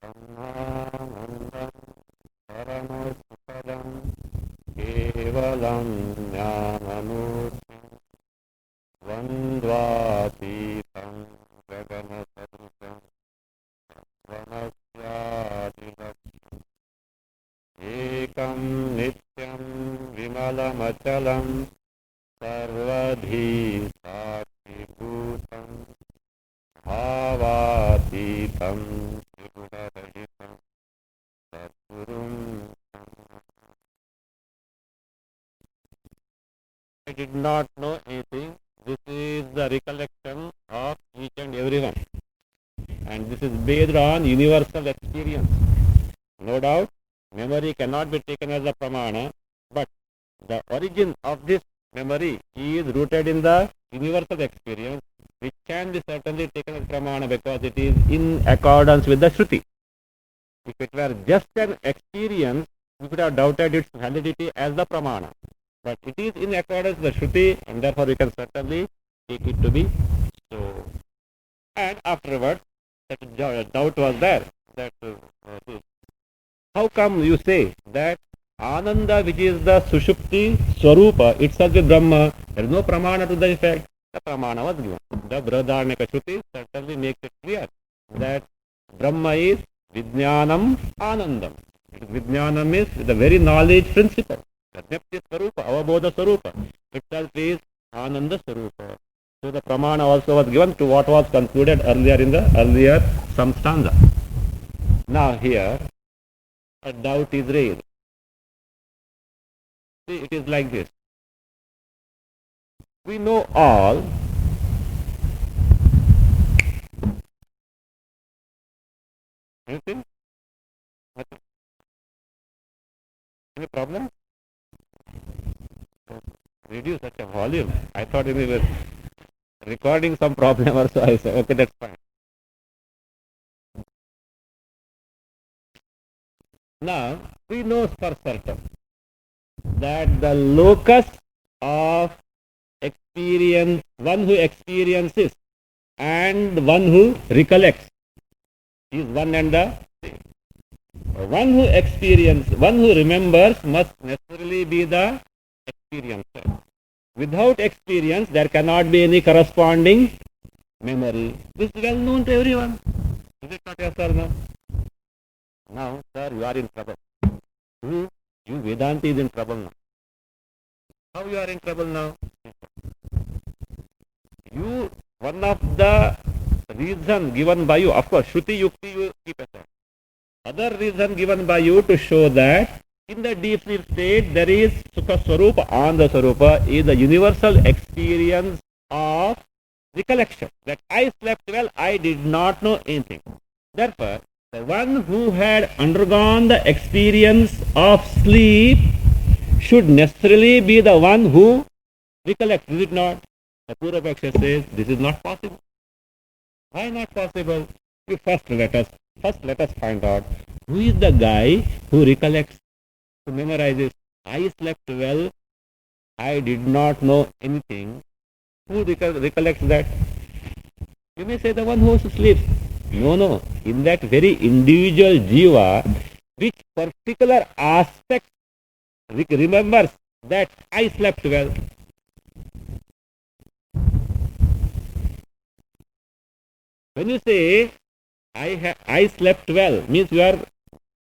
ब्रह्मानन्दं परमसुखदं केवलं ज्ञानमूर्तिं द्वन्द्वातीतं गगनसदृशं वनस्यादिलक्ष्यम् एकं नित्यं विमलमचलं सर्वधी साक्षिभूतं भावातीतं त्रिगुणरहितं सद्गुरुं I did not know anything. This is the recollection of each and everyone. And this is based on universal experience. No doubt, memory cannot be taken as a pramana, but the origin of this memory is rooted in the universal experience, which can be certainly taken as pramana because it is in accordance with the Shruti. If it were just an experience, we could have doubted its validity as the pramana. But it is in accordance with the Shruti, and therefore we can certainly take it to be so. And afterwards, that doubt was there. That how come you say that Ananda, which is the Sushupti Swarupa, itself is Brahma, there is no pramana to the effect. The pramana was given. The Brihadaranyaka Shruti certainly makes it clear that Brahma is Vijnanam Anandam. Vijnanam is the very knowledge principle. The Nepti Swarupa, Avabodha Swarupa, itself is Ananda Swarupa. So the pramana also was given to what was concluded earlier in the earlier some stanza. Now here a doubt is raised. See, it is like this. We know all anything? Nothing? Any problem? Reduce such a volume. I thought we were recording some problem or so. I said, okay, that's fine. Now, we know for certain that the locus of experience, one who experiences and one who recollects is one and the same. One who experiences, one who remembers must necessarily be the experiencer. Without experience, there cannot be any corresponding memory. This is well known to everyone. Is it not, yes or no? Now, sir, you are in trouble. You Vedanta is in trouble now. How you are in trouble now? You, one of the reason given by you, of course, Shruti Yukti you keep aside. Other reason given by you to show that in the deep sleep state there is Sukha Swarupa, Ananda Swarupa is the universal experience of recollection. That I slept well, I did not know anything. Therefore, the one who had undergone the experience of sleep should necessarily be the one who recollects, is it not? The Purvapaksha says this is not possible. Why not possible? First let us find out who is the guy who recollects, who memorizes. I slept well, I did not know anything. Who recollects that? You may say the one who sleeps. No. In that very individual jiva, which particular aspect remembers that I slept well. When you say I slept well, means you are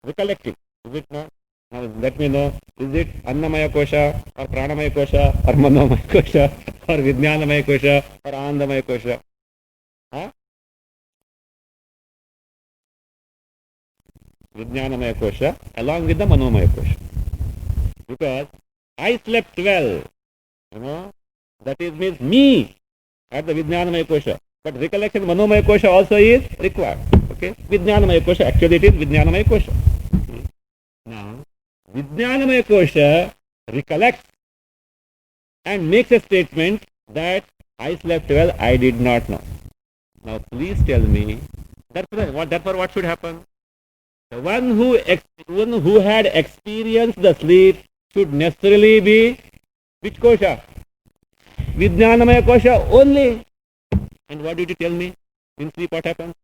recollecting. Is it not? Now let me know, is it Annamaya Kosha or Pranamaya Kosha or Manomaya Kosha or Vijnanamaya Kosha or Anandamaya Kosha? Huh? Vijnanamaya Kosha along with the Manomaya Kosha. Because I slept well, that is means me at the Vijnanamaya Kosha. But recollection Manomaya Kosha also is required. Okay? Vijnanamaya Kosha, actually it is Vijnanamaya Kosha. Now, Vijnanamaya Kosha recollects and makes a statement that I slept well, I did not know. Now please tell me, therefore what should happen? The one who had experienced the sleep should necessarily be which kosha? Vijnanamaya kosha only. And what did you tell me? In sleep what happens?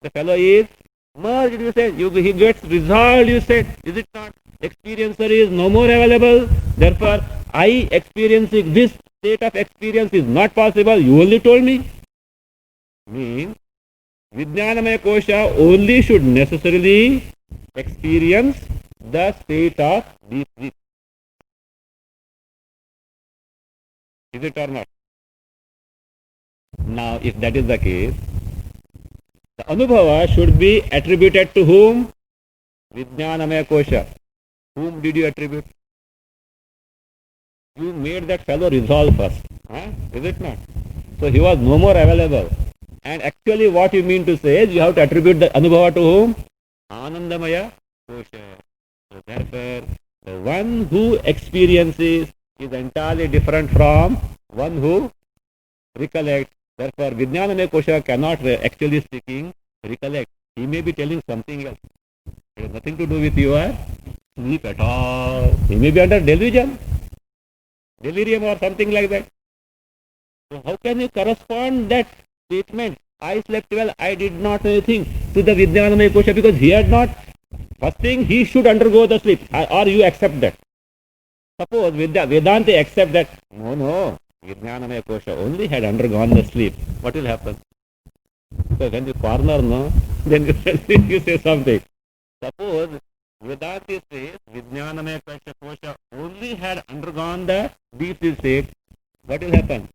The fellow is Merged, you said. He gets resolved, you said. Is it not? Experiencer is no more available. Therefore, I experiencing this state of experience is not possible. You only told me. Means Vijnanamaya Kosha only should necessarily experience the state of deep sleep. Is it or not? Now, if that is the case, the Anubhava should be attributed to whom? Vijnanamaya Kosha. Whom did you attribute? You made that fellow resolve first. Is it not? So he was no more available. And actually what you mean to say is you have to attribute the Anubhava to whom? Anandamaya Kosha. So therefore, the one who experiences is entirely different from one who recollects. Therefore, Vijnanamaya Kosha cannot, actually speaking, recollect. He may be telling something else. It has nothing to do with your sleep at all. He may be under delirium or something like that. So how can you correspond that statement, I slept well, I did not know anything, to the Vijnanamaya Kosha, because he had not. First thing, he should undergo the sleep, or you accept that. Suppose Vedanta accept that, no, Vijnanamaya Kosha only had undergone the sleep. What will happen? So when you corner, no, then you say something. Suppose Vedanta says Vijnanamaya Kosha only had undergone the deep sleep state. What will happen?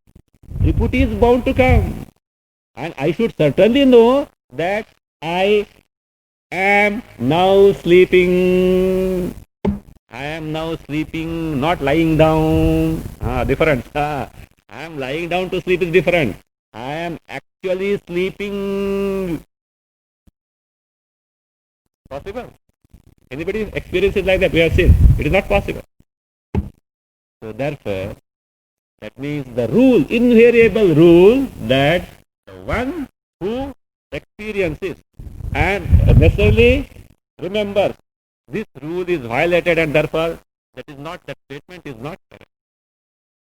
Triputty is bound to come. And I should certainly know that I am now sleeping. I am now sleeping, not lying down. Different. I am lying down to sleep is different. I am actually sleeping. Possible? Anybody experiences like that? We have seen. It is not possible. So therefore, that means the rule, invariable rule, that the one who experiences and necessarily remembers this rule is violated, and therefore that statement is not correct.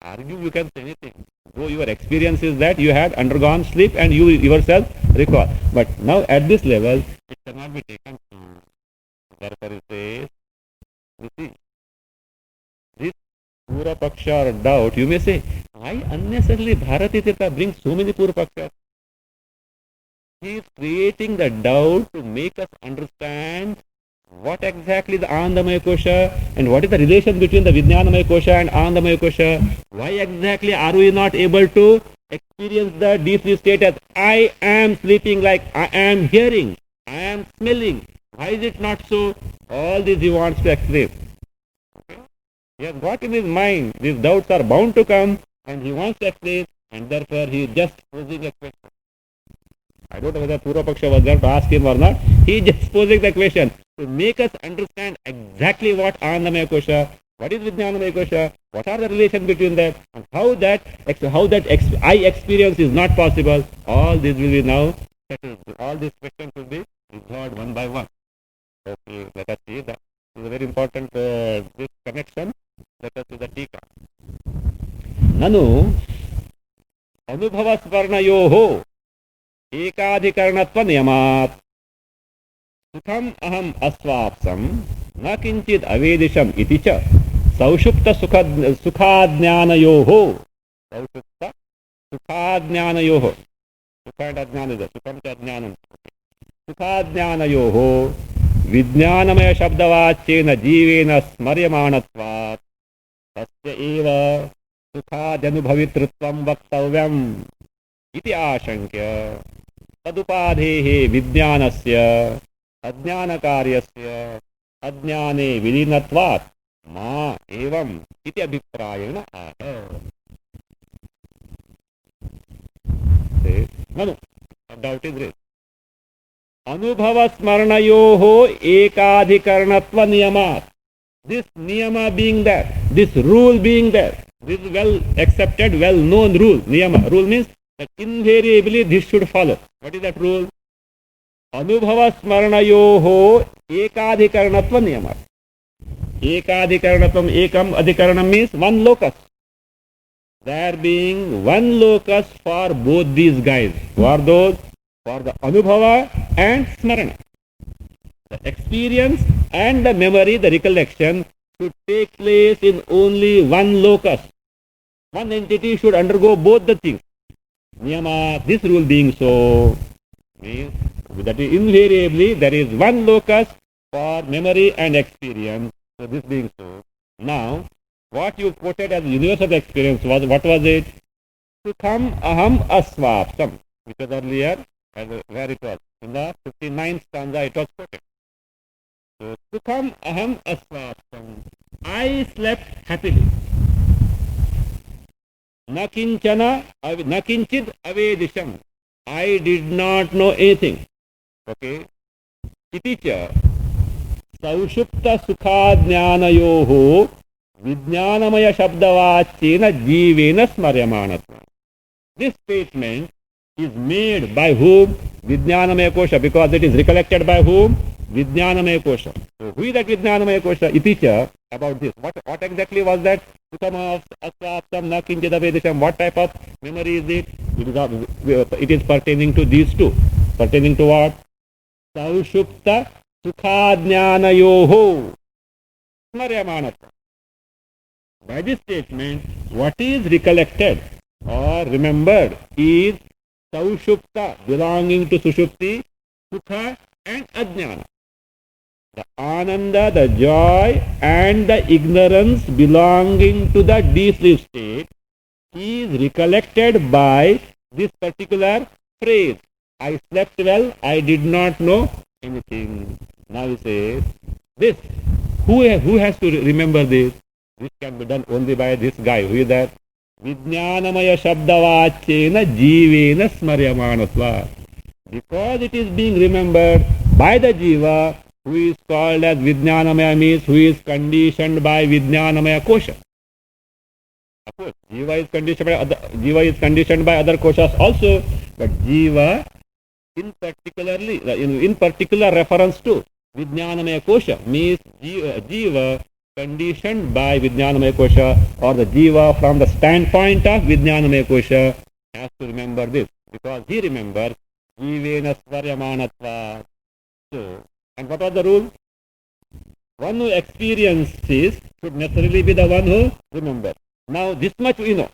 Argue, you can say anything. Though your experience is that you had undergone sleep and you yourself recall. But now at this level, it cannot be taken to. Therefore it says, you see, this Pura Paksha or doubt, you may say, why unnecessarily Bharati Tirtha brings so many Pura Pakshas? He is creating the doubt to make us understand what exactly the Anandamaya Kosha and what is the relation between the Vijnanamaya Kosha and Anandamaya Kosha. Why exactly are we not able to experience the deep sleep state as I am sleeping, like I am hearing, I am smelling? Why is it not so? All this he wants to explain. He has got in his mind, these doubts are bound to come, and he wants to explain, and therefore he is just posing a question. I don't know whether Purva Paksha was there to ask him or not. He is just posing the question to make us understand exactly what Anandamaya Kosha, what is Vijnanamaya Kosha, what are the relations between them, and how that I experience is not possible. All this will be now settled. All these questions will be resolved one by one. Okay, let us see that. This is a very important this connection. Let us see the Tika. Nanu Anubhava Svarnayoho Ekadhikaranatva Niyamat Sukham Aham Asvapsam Na Kinchid Avedisham Iticha Saushupta Sukhadnyanayoho Saushupta Sukhadnyanayoho Sukha and Adnyana is there. Sukham cha Adnyanam. Sukhadnyanayoho Vijnanamaya Shabdavachena Jivena Smaryamanatvat Tasya eva Sukhadanubhavitritvam Vaktavyam Iti Ashankya Tadupadhehe Vijnanasya Adnyanakaryasya Adnyane Vilinatvat Ma Evam Iti Abhiprayena Aha. No, doubt is raised. Anubhava Smarnayoho Ekadhikaranatva Niyamat. This niyama being there, this rule being there, this well accepted, well known rule, niyama. Rule means that invariably this should follow. What is that rule? Anubhava Smarnayoho Ekadhikaranatva Niyamat. Ekadhikaranatvam, ekam adhikaranam means one locus. There being one locus for both these guys. Who are those? For the Anubhava and Smarana. experience and the memory, the recollection, should take place in only one locus. One entity should undergo both the things. Niyama, this rule being so, means that invariably there is one locus for memory and experience. So this being so, now what you quoted as universal experience was, what was it? Sukham aham asvaptam, which was earlier, where it was, in the 59th stanza it was quoted. So Sukham aham asvaptam, I slept happily. Nakinchana, nakinchid avedisham, I did not know anything. Okay. Iticha saushupta sukhajnanayoho vijnanamaya shabdavachena jivena smaryamanatva. This statement is made by whom? Vijnanamaya kosha, because it is recollected by whom? Vijnanamaya kosha. So who is that Vijnanamaya kosha? Iticha, about this. What exactly was that? Sukham asvaptam nakinchid avedisham. What type of memory is it? It is pertaining to these two. Pertaining to what? Saushupta sukhajnanayoho smaryamanatva. By this statement, what is recollected or remembered is Saushupta, belonging to Sushupti, Sukha and Ajnana. The Ananda, the joy and the ignorance belonging to the deep sleep state is recollected by this particular phrase. I slept well, I did not know anything. Now he says, this, who has to remember this? This can be done only by this guy. Who is that? Vijnanamaya shabdavachena jivena smaryamanatva. Because it is being remembered by the jiva, who is called as Vijnanamaya, means who is conditioned by Vijnanamaya kosha. Of course, jiva is conditioned by other koshas also, but jiva in particular reference to Vijnanamaya kosha means jiva conditioned by Vijnanamaya kosha, or the jiva from the standpoint of Vijnanamaya kosha has to remember this, because he remembers jivena smaryamanatva. So, and what was the rule? One who experiences should necessarily be the one who remembers. Now this much we know.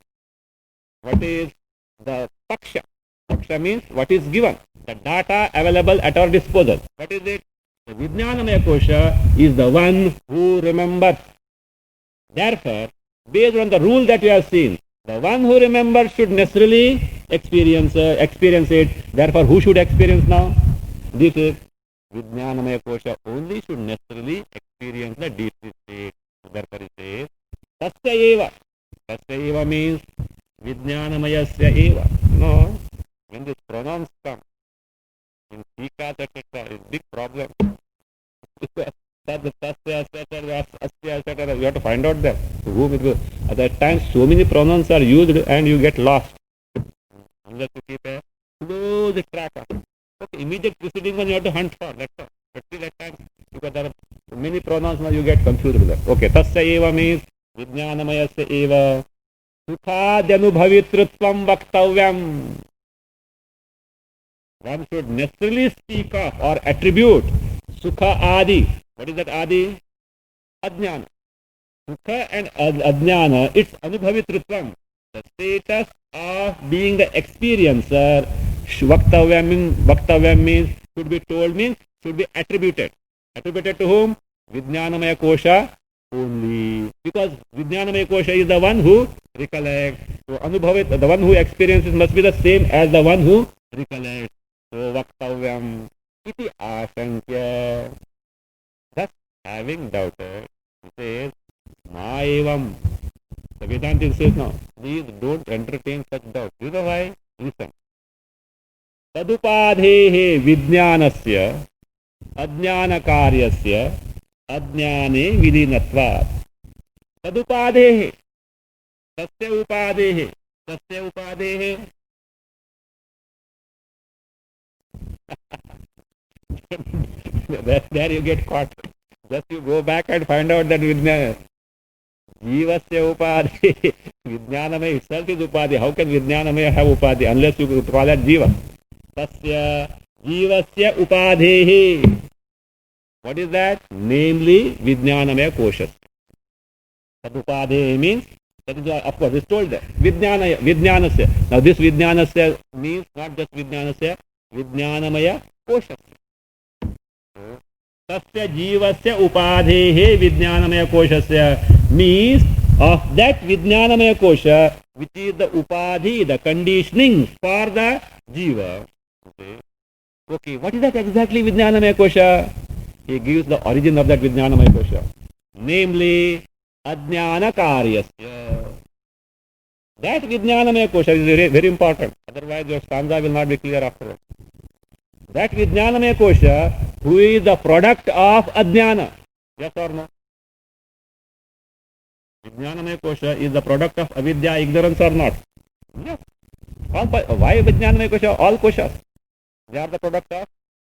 What is the paksha? Paksha means what is given, the data available at our disposal. What is it? The Vijnanamaya kosha is the one who remembers. Therefore, based on the rule that we have seen, the one who remembers should necessarily experience it. Therefore, who should experience now? This is Vijnanamaya kosha only should necessarily experience the deep sleep state. Therefore, it says, Tasya eva. Tasya eva means Vijnanamayasya eva. No, when this pronouns come in Tika, etc., it's a big problem. You have to find out that to whom it goes. At that time, so many pronouns are used and you get lost. Unless you keep a close track of it. Okay, immediate preceding one you have to hunt for, that's all. But still at times, because there are many pronouns now, you get confused with that. Okay, tasya eva means Vijnanamayasya eva sukhadyanubhavitritvam vaktavyam. One should necessarily speak of or attribute Sukha Adi. What is that Adi? Ajnana. Sukha and Ajnana, it's Anubhavitritvam. The status of being the experiencer. Vaktavya means, should be told means, should be attributed. Attributed to whom? Vijnanamaya kosha only. Because Vijnanamaya kosha is the one who recollects. So Anubhavit, the one who experiences must be the same as the one who recollects. So Vaktavyam iti asankya. Thus, having doubted, he says, Ma evam. The Vedanta says now, please don't entertain such doubt. You know why? Listen. Tadupadhehe vijnanasya ajnana karyasya ajnane vilinatvat. Tadupadhehe. Tasya upadhehe. Tasya upadhehe. There you get caught. Just you go back and find out that Vijnana. Jivasya upadhi. Vijnanamaya itself is upadhi. How can Vijnanamaya have upadhi unless you call that Jiva? Tasya Jivasya upadhehi. What is that? Namely, Vijnanamaya Kosha. Tadupadhe means, that is of course, it's told there. Vijnanasya. Now this Vijnanasya means not just Vijnanasya, Vijnanamaya Kosha. Tasya Jivasya Upadhehe Vijnanamaya Koshasya means of that Vijnanamaya Kosha, which is the Upadhi, the conditioning for the Jiva. Okay, what is that exactly Vijnanamaya Kosha? He gives the origin of that Vijnanamaya Kosha. Namely, Ajnana Karyasya. That Vijnanamaya Kosha is very, very important. Otherwise, your stanza will not be clear afterwards. That Vijnanamaya Kosha, who is the product of Ajnana. Yes or no? Vijnanamaya Kosha is the product of avidya, ignorance or not? Yes. Why Vijnanamaya Kosha? All koshas. They are the product of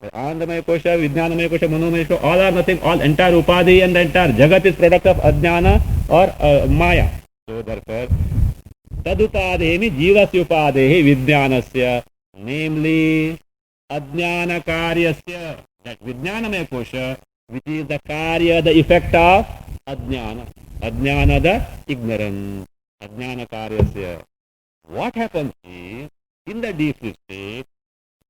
Anandamaya Kosha, Vijnanamaya Kosha, Manomaya Kosha. All are nothing. All entire Upadhi and the entire Jagat is product of Ajnana or Maya. So therefore, Tadupadhemi Jivasya Upadhehi Vijnanasya. Namely, Ajnana Karyasya. That Vijnanamaya Kosha, which is the Karya, the effect of Ajnana. Ajnana, the ignorance. Ajnana Karyasya. What happens is, in the deep sleep state,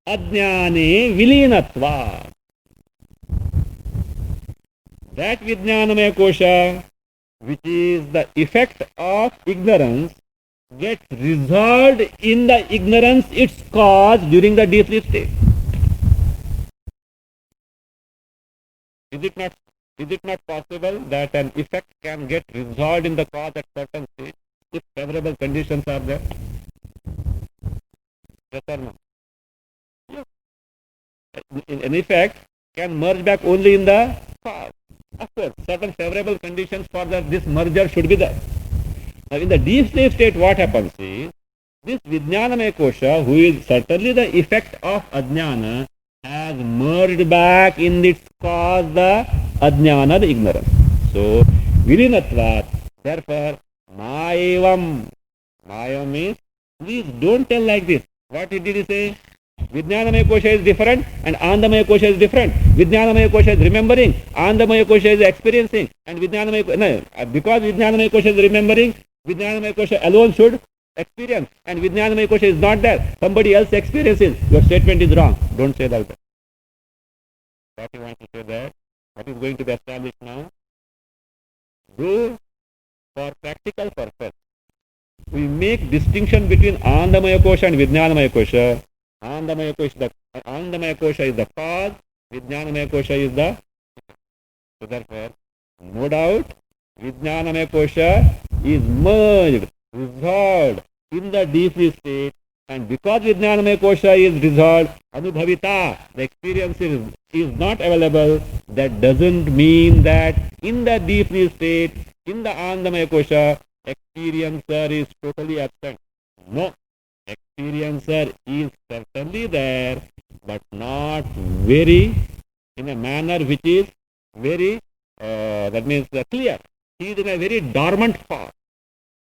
Ajnane Vilinatva. That Vijnanamaya Kosha, which is the effect of ignorance, gets resolved in the ignorance its cause during the deep sleep state. Is it not possible that an effect can get resolved in the cause at certain stage if favorable conditions are there? Yes or no? Yes. An effect can merge back only in the cause. Of course, certain favorable conditions for this merger should be there. Now, in the deep sleep state, what happens is, this Vijnanamaya Kosha, who is certainly the effect of Ajnana, has merged back in its cause the Ajnana, the ignorance. So, Vilinatvat, therefore, Mayavam. Mayavam means, please don't tell like this. What did he say? Vijnanamaya Kosha is different and Anandamaya Kosha is different. Vijnanamaya Kosha is remembering, Anandamaya Kosha is experiencing, and because Vijnanamaya Kosha is remembering, Vijnanamaya Kosha alone should experience, and Vijnanamaya Kosha is not there. Somebody else experiences. Your statement is wrong. Don't say like that. What you want to say that? What is going to be established now? Though for practical purpose, we make distinction between Anandamaya Kosha and Vijnanamaya Kosha. Anandamaya Kosha is the cause, Vijnanamaya Kosha is the. So therefore, no doubt, Vijnanamaya Kosha is merged, resolved in the deep sleep state, and because Vijnanamaya Kosha is resolved, Anubhavita, the experience is not available. That doesn't mean that in the deep sleep state, in the Anandamaya Kosha, experiencer is totally absent. No. Experiencer is certainly there, but not very, in a manner which is very, that means clear. He is in a very dormant form.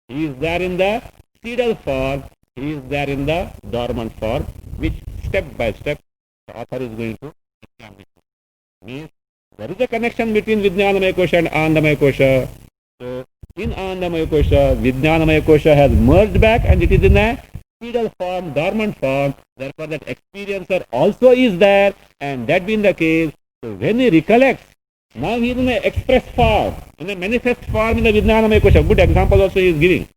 He is there in the seedal form. He is there in the dormant form, which step by step the author is going to establish. Means there is a connection between Vijnanamaya Kosha and Anandamaya Kosha. So in Anandamaya Kosha, Vijnanamaya Kosha has merged back and it is in a seedal form, dormant form. Therefore, that experiencer also is there, and that being the case, so when he recollects, now he is in an express form, in a manifest form in the Vijnanamaya Kosha. Good example also he is giving.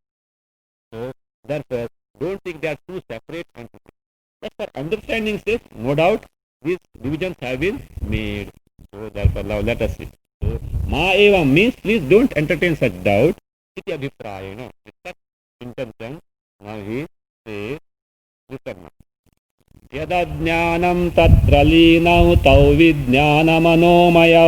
So, therefore, don't think they are two separate entities. But for understanding sake, no doubt, these divisions have been made. So, therefore, now let us see. So, Ma Eva means, please don't entertain such doubt. Iti abhiprayena. With such intention, now he says, listen now. Yada jnanam tatra linau tau vijnanamanomaya.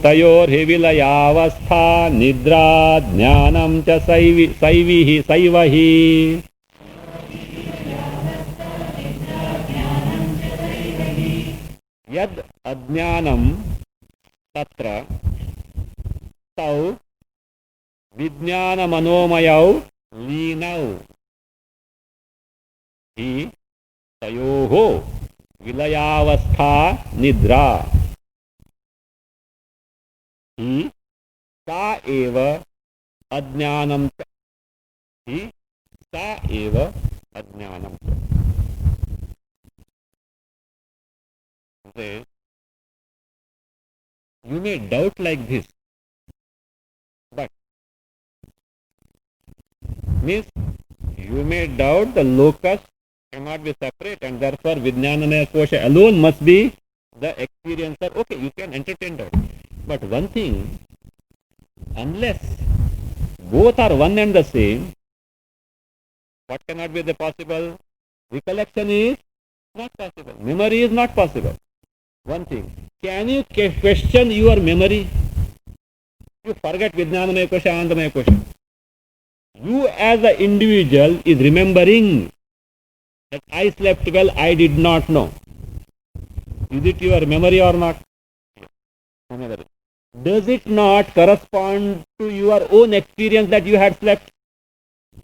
Tayorhi vilayavastha nidra jnanam cha saivahi. Yad ajnanam tatra tau vijnana manomayau linau. He तयोः विलयावस्था निद्रा ही सा एव अज्ञानं च ही सा एव अज्ञानं च. You may doubt like this, but means you may doubt the locus cannot be separate, and therefore Vijnanamaya Kosha alone must be the experiencer. Okay, you can entertain doubt. But one thing, unless both are one and the same, what cannot be the possible? Recollection is not possible. Memory is not possible. One thing, can you question your memory? You forget Vijnanamaya Kosha, Anandamaya Kosha. You as an individual is remembering that I slept well, I did not know. Is it your memory or not? Does it not correspond to your own experience that you had slept?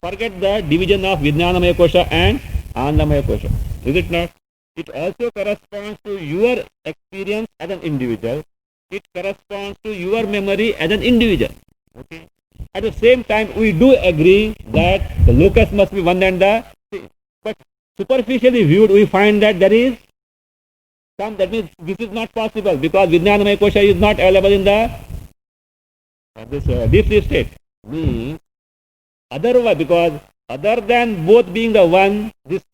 Forget the division of Vijnanamaya Kosha and Anandamaya Kosha. Is it not? It also corresponds to your experience as an individual. It corresponds to your memory as an individual. Okay. At the same time, we do agree that the locus must be one and the same. But superficially viewed, we find that there is some, that means this is not possible because Vijnanamaya Kosha is not available in the deep sleep state. Means otherwise, because other than both being the one, this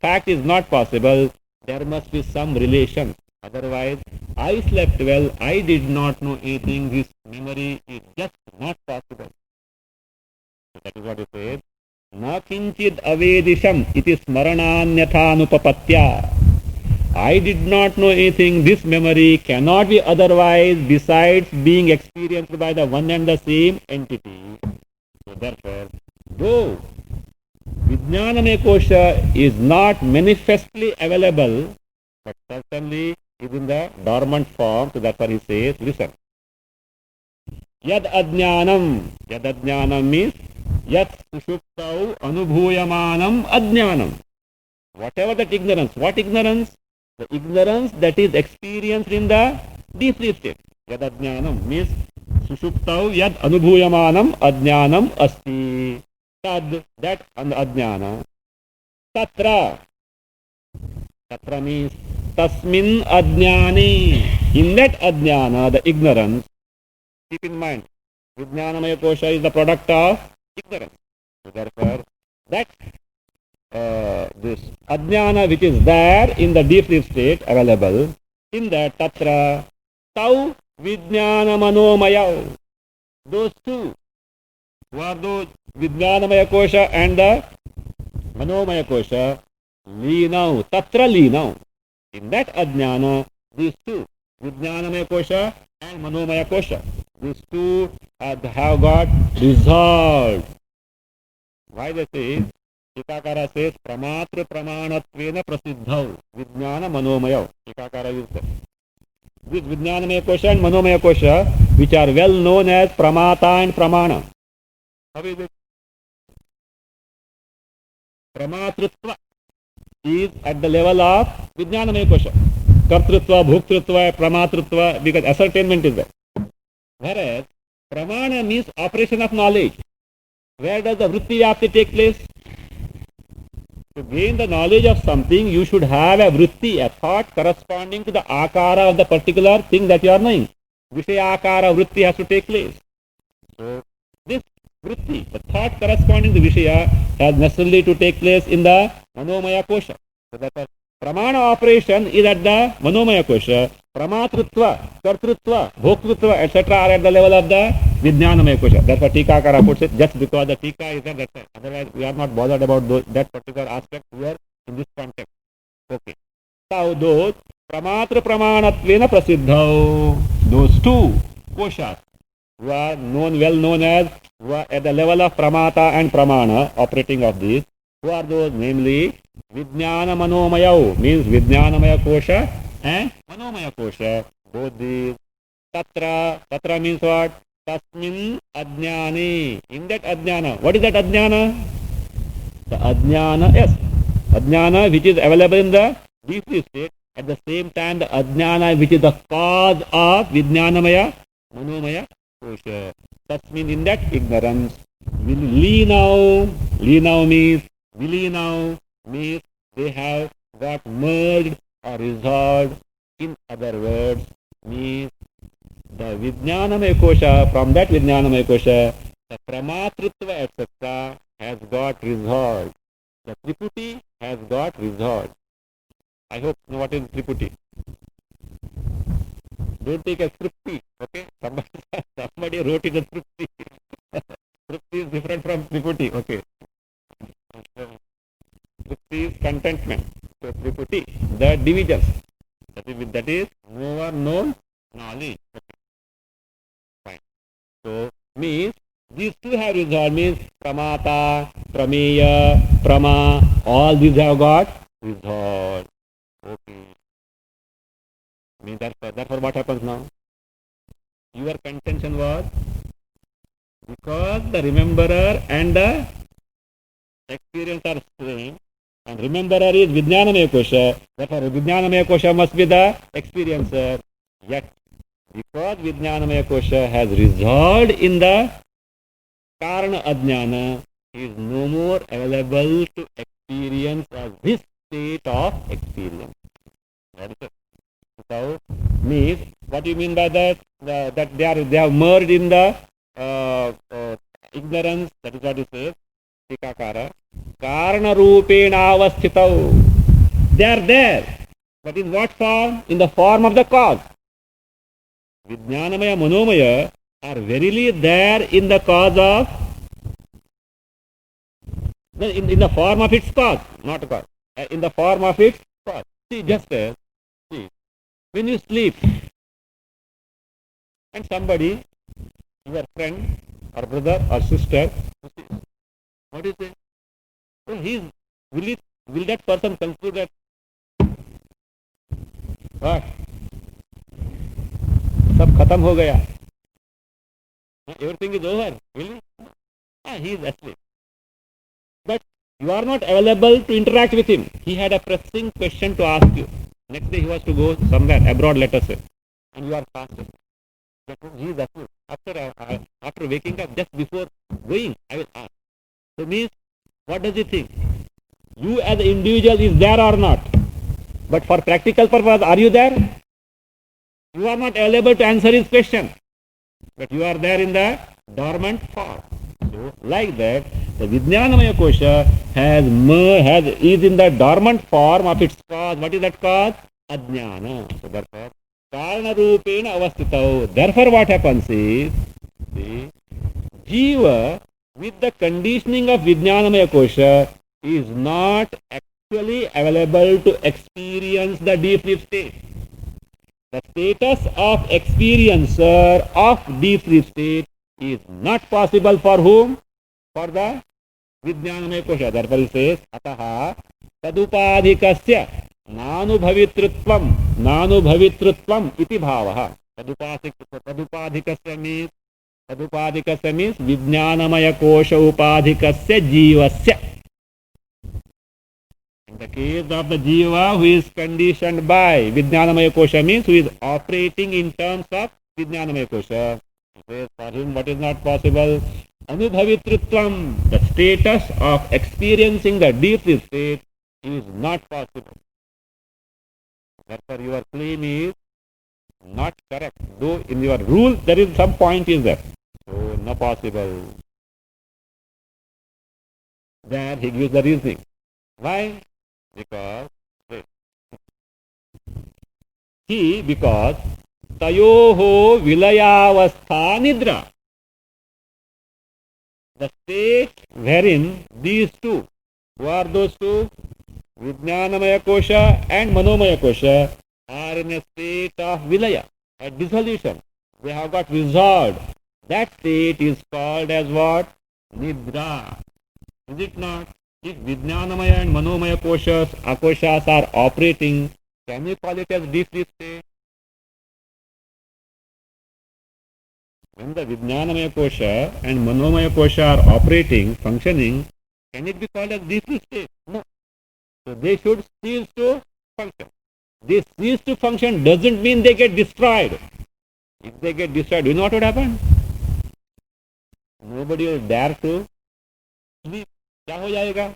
fact is not possible. There must be some relation. Otherwise, I slept well, I did not know anything. This memory is just not possible. So that is what he said. Na kinchid avedisham iti smarananyathanupapatya. I did not know anything. This memory cannot be otherwise besides being experienced by the one and the same entity. So therefore, though Vijnanamaya Kosha is not manifestly available, but certainly is in the dormant form. So therefore he says, listen. Yad ajnanam. Yad ajnanam means yat sushuptau anubhuyamanam ajnanam. Whatever that ignorance. What ignorance? The ignorance that is experienced in the deep sleep state. Yad ajnanam means sushuptau yad anubhuyamanam ajnanam asti. Tad, that ajnana. Tatra. Tatra means tasmin ajnani. In that ajnana, the ignorance, keep in mind, Vijnanamaya Kosha is the product of ignorance. So therefore, that this ajnana which is there in the deep sleep state available, in that tatra, tau vijnana manomaya. Those two, who are those Vijnanamaya Kosha and the Manomaya Kosha, leenau, tatra leenau. In that ajnana, these two, Vijnanamaya Kosha and Manomaya Kosha, these two have got dissolved. Why they say? Tikakara says, Pramatra Pramanatvena Prasiddhau, Vijnana Manomaya. Tikakara is there. This Vijnanamaya Kosha and Manomaya Kosha, which are well known as Pramata and Pramana. How is it? Pramatritva is at the level of Vijnanamaya Kosha. Kartrutva, Bhuktrutva, Pramatritva, because ascertainment is there. Whereas Pramana means operation of knowledge. Where does the vritti vyapti take place? To gain the knowledge of something, you should have a vritti, a thought corresponding to the akara of the particular thing that you are knowing. Vishaya akara vritti has to take place. So this vritti, the thought corresponding to Vishaya, has necessarily to take place in the Manomaya Kosha. So that Pramana operation is at the Manomaya Kosha. Pramatrutva, Kartrutva, Bhoktrutva, etc. are at the level of the Vijnanamaya Kosha. Therefore Tikakara puts it just because the Tika is there, that's it. Otherwise we are not bothered about that particular aspect here in this context. Okay. So those Pramatra Pramanatvena Prasiddhau, those two Koshas, who are well known as, who are at the level of Pramata and Pramana, operating of these, who are those? Namely, Vijnana Manomaya, means Vijnanamaya Kosha and Manomaya Kosha. Both these. Tatra means what? Tasmin Ajnani. In that Ajnana. What is that Ajnana? The Ajnana, yes. Ajnana which is available in the deep sleep state. At the same time, the ajnana which is the cause of Vijnanamaya, Manomaya kosha. Tasmin, in that ignorance, Lean means, means they have got merged or resolved. In other words, means the Vijnanamaya kosha, from that Vijnanamaya kosha, the Pramatritva etc. has got resolved. The Triputi has got resolved. I hope you know what is Triputi. Don't take a Tripti, okay? Somebody wrote it as Tripti. Tripti is different from Triputi, okay? Tripti is contentment. So Triputi, the divisions. That is knower, known, knowledge. Okay. Fine. So means these two have resolved, means Pramata, Prameya, Prama, all these have got resolved. Okay. Means therefore what happens now? Your contention was because the rememberer and the experience are same, and rememberer is Vijnanamaya kosha, therefore Vijnanamaya kosha must be the experiencer. Yet, because Vijnanamaya kosha has resolved in the Karana Ajnana, he is no more available to experience as this state of experience. That is it. So, means, what do you mean by that? That they have merged in the ignorance, that is what you say, Tikakara. Karana Rupena Avasthitau. They are there. But in what form? In the form of the cause. Vijnanamaya, Manomaya are verily there in the cause of, in the form of its cause, not cause, in the form of its cause. See, just see, when you sleep and somebody, your friend or brother or sister, what do you say? So will that person conclude that what? सब खत्म हो गया. Everything is over. Really? He is asleep. But you are not available to interact with him. He had a pressing question to ask you. Next day he was to go somewhere abroad, let us say, and you are fasting. He is asleep. After waking up, just before going, I will ask. So means, what does he think? You as an individual is there or not? But for practical purpose, are you there? You are not available to answer his question. But you are there in the dormant form. So, like that, the Vijnanamaya kosha is in the dormant form of its cause. What is that cause? Ajnana. So, therefore, Karana Rupena Avasthitau. Therefore, what happens is, the Jiva, with the conditioning of Vijnanamaya kosha, is not actually available to experience the deep sleep state. The status of experiencer of deep sleep state is not possible for whom? For the Vijnanamaya kosha. Therefore he says, Ataha tadupadhikasya nanubhavitrutvam iti bhavaha. Tadupadhikasya means Vijnanamaya kosha upadhikasya jivasya. In the case of the Jiva who is conditioned by Vijnanamaya kosha means who is operating in terms of Vijnanamaya kosha. For him what is not possible? Anubhavitrutvam, the status of experiencing the deep sleep state is not possible. Therefore your claim is not correct. Though in your rule there is some point is there. So not possible. There he gives the reasoning. Why? Because tayoho vilayavastha nidra. The state wherein these two, who are those two? Vijnanamaya kosha and Manomaya kosha are in a state of vilaya, a dissolution. They have got resolved. That state is called as what? Nidra. Is it not? If Vijnanamaya and Manomaya akoshas are operating, can we call it as deep sleep state? When the Vijnanamaya kosha and Manomaya kosha are operating, functioning, can it be called as deep sleep state? No. So they should cease to function. This cease to function doesn't mean they get destroyed. If they get destroyed, you know what would happen? Nobody will dare to sleep. क्या हो जाएगा?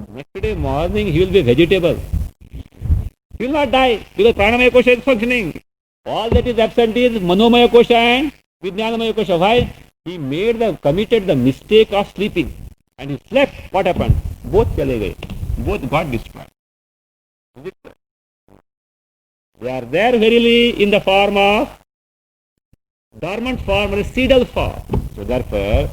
Next day morning he will be vegetable. He will not die because pranamaya kosha is functioning. All that is absent is manomaya kosha and vijnanamaya kosha. Why? He committed the mistake of sleeping and he slept. What happened? Both chale gaye. Both got destroyed. They are there verily in the form of dormant form, residual form. So therefore,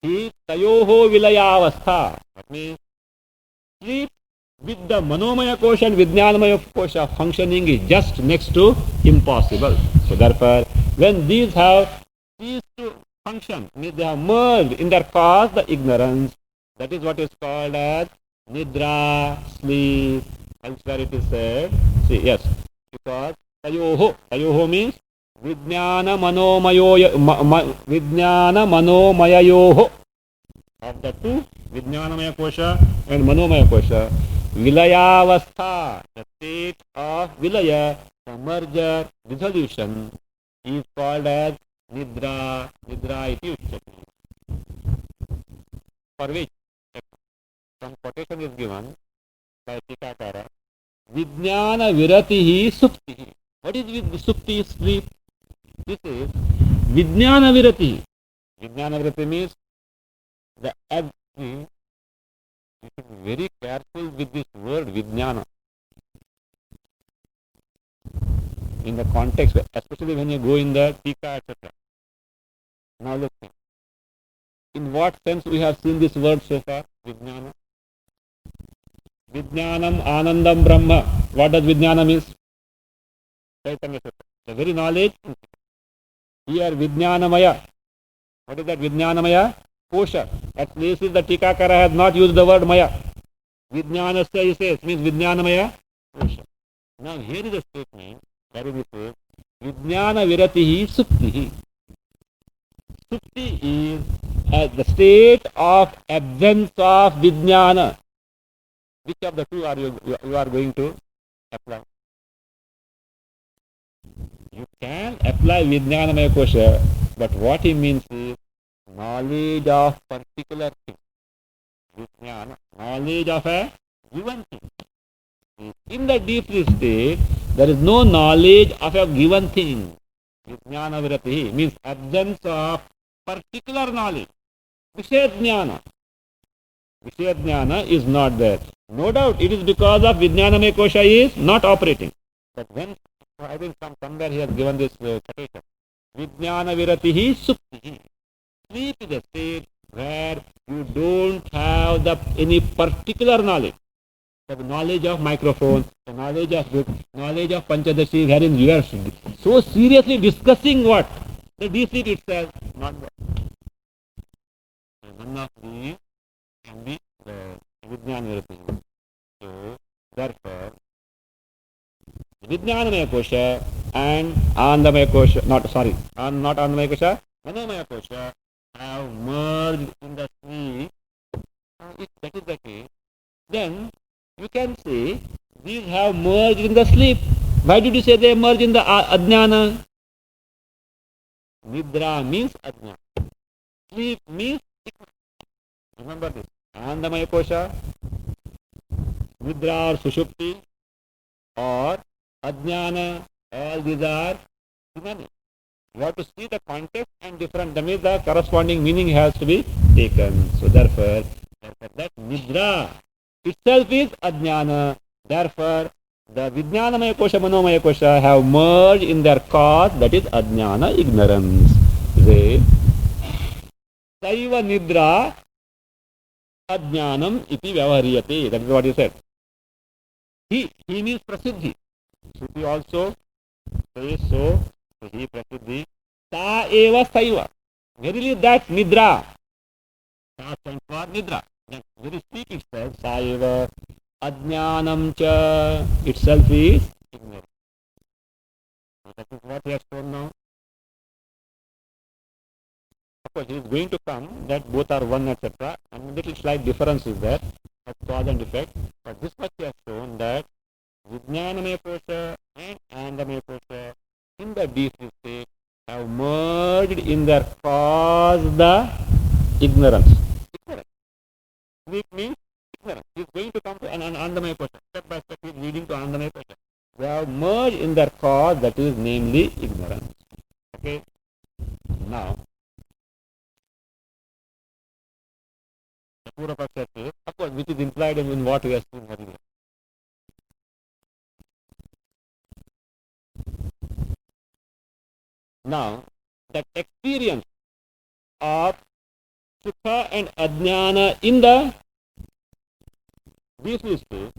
he tayoho vilayavastha. That means sleep with the manomaya kosha and vijnanamaya kosha functioning is just next to impossible. So therefore, when these have ceased to function, means they have merged in their cause the ignorance. That is what is called as nidra, sleep. Elsewhere it is said, see, yes, because tayoho means vijnana manomayayoho. Of the two, vijnanamaya kosha and manomaya kosha, vilayavastha, the state of vilaya, the merger, dissolution, is called as nidra. Nidra iti uchyate. For which some quotation is given by Tikakara. Vijnana viratihi suptihi. What is supti? Sleep. This is vijnana viratihi. Vijnana virati means the you should be very careful with this word vijnana in the context, especially when you go in the tika, etc. Now look, in what sense we have seen this word so far? Vijnana. Vijnanam anandam brahma. What does vijnana mean? The very knowledge. Here vijnanamaya. What is that vijnanamaya? Kosha. At least the Tikakara has not used the word maya. Vijnanasya, he says, means vijnanamaya kosha. Now here is a statement wherein he says, vijnana viratihi suptihi. Supti is the state of absence of vijnana. Which of the two are you are going to apply? You can apply vijnanamaya kosha, but what he means is knowledge of particular thing. Vijnana, knowledge of a given thing. In the deep sleep state, there is no knowledge of a given thing. Vijnana virati means absence of particular knowledge. Vishaya jnana. Vishaya jnana is not there. No doubt it is because of vijnanamaya kosha is not operating. But when, I think somewhere he has given this quotation. Vijnana viratihi suptihi. Sleep is a state where you don't have any particular knowledge. The knowledge of microphone, the knowledge of book, knowledge of Panchadashi, wherein you are so seriously discussing what? The deep sleep itself, not that. None of these can be Vijnana virati. So, therefore, Vijnanamaya kosha and Anandamaya kosha, not Anandamaya kosha, Manomaya kosha have merged in the sleep. If that is the case, then you can say these have merged in the sleep. Why did you say they merge in the ajnana? Nidra means ajnana. Sleep means ignorance. Remember this. Anandamaya kosha, nidra or sushupti or ajnana, all these are synonyms. You have to see the context and different, that means the corresponding meaning has to be taken. So therefore that nidra itself is ajnana. Therefore, the vijnanamaya kosha, manomaya kosha have merged in their cause, that is ajnana, ignorance. Say, Saiva Nidra Ajnanam iti Vyavahariyate. That is what he said. He means Prasiddhi. Shruti also says so. So he Prasiddhi. Sa eva Saiva. Verily that Nidra. Sa stands for Nidra. That very speak itself. Sa eva Ajnanam cha itself is ignorance. That is what he has shown now. Of course, he is going to come that both are one, etc. And little slight difference is there of cause and effect. But this much he has shown that Vijnanamaya Kosha and Anandamaya Kosha in the deep state have merged in their cause the ignorance. Ignorance. Sleep means ignorance. He is going to come to an Anandamaya Kosha. Step by step he is leading to Anandamaya Kosha. They have merged in their cause, that is namely ignorance. Okay. Now, the Pura Paksha says, of course, which is implied in what we have seen earlier. Now, that experience of Sukha and Ajnana in the briefly state,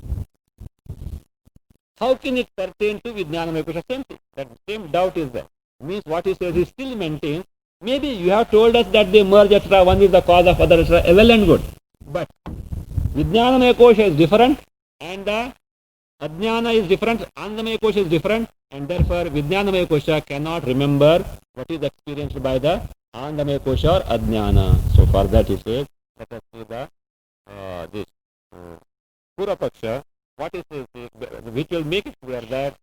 how can it pertain to Vijnanamaya Kosha? Same thing. That same doubt is there. Means what he says, he still maintains, maybe you have told us that they merge, etc. One is the cause of other, etc. Well and good. But Vijnanamaya Kosha is different and the Ajnana is different, Anandamaya Kosha is different, and therefore Vijnanamaya Kosha cannot remember what is experienced by the Anandamaya Kosha or Ajnana. So for that he says, let us see the this Pura Paksha, what is this, which will make it clear that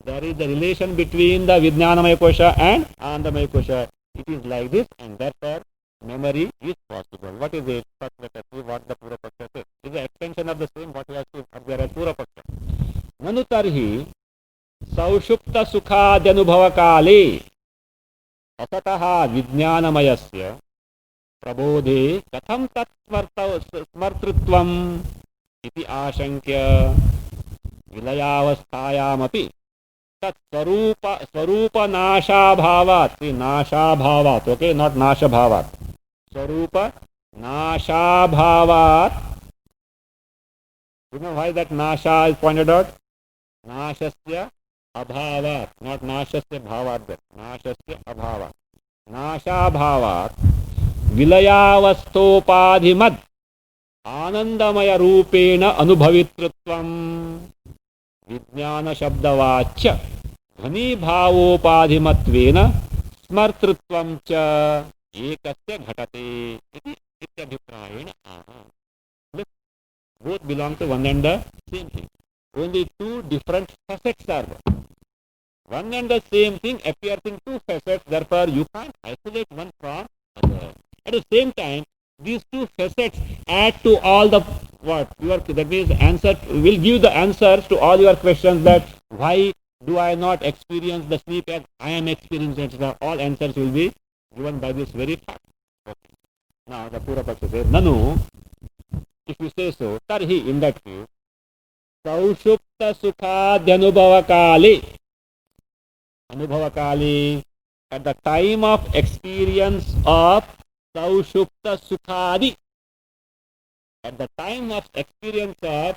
there is the relation between the Vijnanamaya Kosha and Anandamaya Kosha. It is like this, and therefore memory is possible. What is it? First let us see what the Pura Paksha says. It is an extension of the same what we have seen up there as Pura Paksha. Nanu tarhi saushupta sukhadanubhava kale asataha vijnanamayasya prabodhe katham tat smartritvam iti ashankya vilayavasthayamapi tat swarupa nashabhavat. See, nashabhavat, okay, not nashabhavat. Swarupa nashabhavat. You know why that nasha is pointed out? Nashasya abhavat, not nashasya bhavat. Nashasya abhavat. Nasha bhavat vilayavasthopadhimad anandamaya rupena anubhavitritvam vijnana shabdavachya dhvani bhavopadhimatvena smartritvam cha ekasya ghatate iti ityabhiprayena aha. Both belong to one and the same thing. Only two different facets are there. One and the same thing appears in two facets, therefore you can't isolate one from other. At the same time, these two facets add to all the what? That means answer will give the answers to all your questions that why do I not experience the sleep as I am experiencing it? All answers will be given by this very fact. Okay. Now the Pura Paksha says, Nanu, if you say so, tarhi, in that case, saushupta sukhadyanubhavakali, anubhavakali, at the time of experience of saushupta sukhadi, at the time of experience of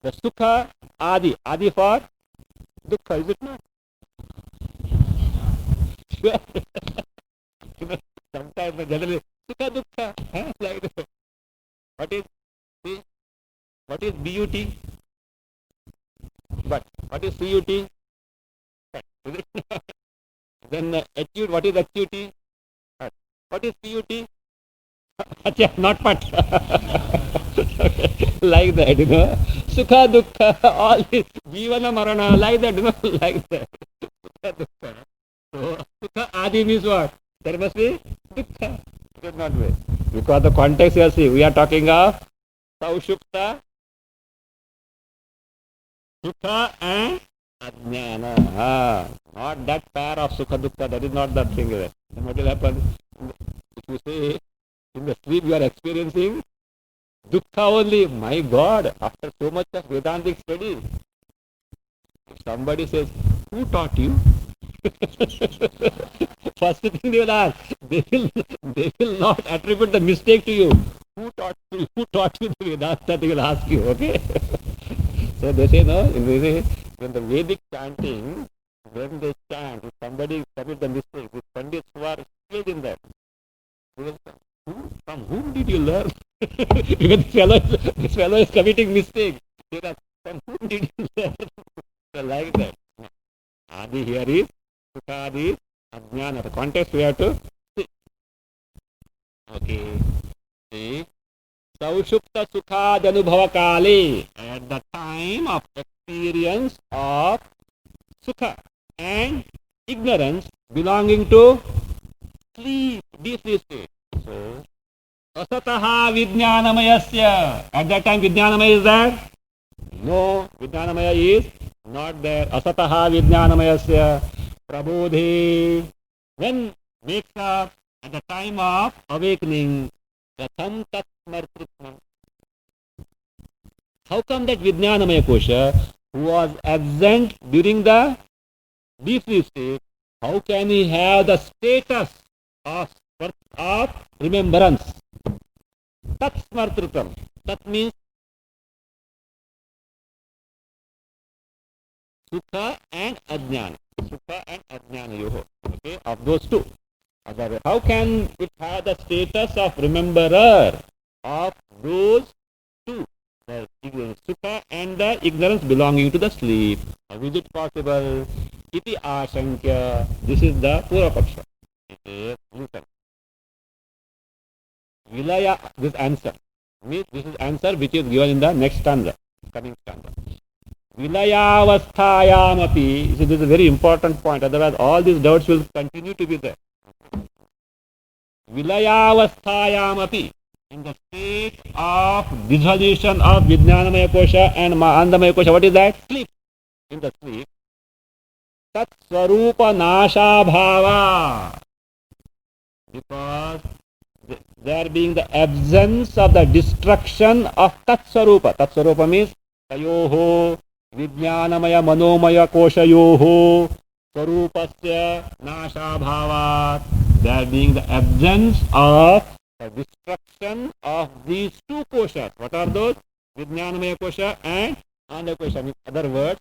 the sukha adi, adi for dukkha, is it not? Sometimes generally sukha dukkha, like that. What is BUT? But what is CUT? Then acute, what is acute? What is CUT? Not pat. Like that, you know. Sukha dukkha, all this jivana marana, like that, you know, like that. Sukha dukkha. So sukha adi means what? There must be dukkha. It is not way. Because the context you see, we are talking of saushupta, sukha and ajnana. Not that pair of sukha dukkha, that is not that thing. Then what will happen? If you say in the sleep you are experiencing dukkha only, my God, after so much of Vedantic study, if somebody says, who taught you? First thing they will ask, they will not attribute the mistake to you. Who taught you the Vedanta? They will ask you. Okay. So they say no. When the Vedic chanting, when they chant, if somebody commits the mistake, the pandits who are skilled in that, they will say, from whom did you learn? Because this fellow is committing mistake. They are, from whom did you learn? So like that. Adi here is Sukha, Ajnana. The context we have to see. Okay. See. Saushupta Sukhad Anubhava Kale. At the time of experience of Sukha and ignorance belonging to sleep, deep state. So, Asataha Vijnanamayasya. At that time Vijnanamaya is there? No, Vijnanamaya is not there. Asataha Vijnanamayasya. Prabodhe. When wakes up at the time of awakening, Katham Tat Smartrutvam. How come that Vijnanamaya Kosha, who was absent during the deep sleep state, how can he have the status of remembrance? Tat Smartrutvam. Tat means Sukha and Ajnana. Sukha and Ajnana Yoho. Okay, of those two. How can it have the status of rememberer of those two? The Sukha and the ignorance belonging to the sleep. How is it possible? Iti Ashankya. This is the Purapaksha. Listen. Vilaya, this answer. This is answer which is given in the next stanza, coming stanza. Vilayavasthayam api. This is a very important point. Otherwise, all these doubts will continue to be there. Vilayavasthayam api. In the state of dissolution of Vijnanamaya Kosha and Andamaya Kosha. What is that? Sleep. In the sleep. Tat Swarupa Nasha Bhava. Because there being the absence of the destruction of Tat Swarupa. Tat Swarupa means Tayoho Vijnanamaya Manomaya Koshayoho Swarupasya Nasha Bhavat. There being the absence of the destruction of these two koshas. What are those? Vijnanamaya Kosha and Anda Kosha. In other words,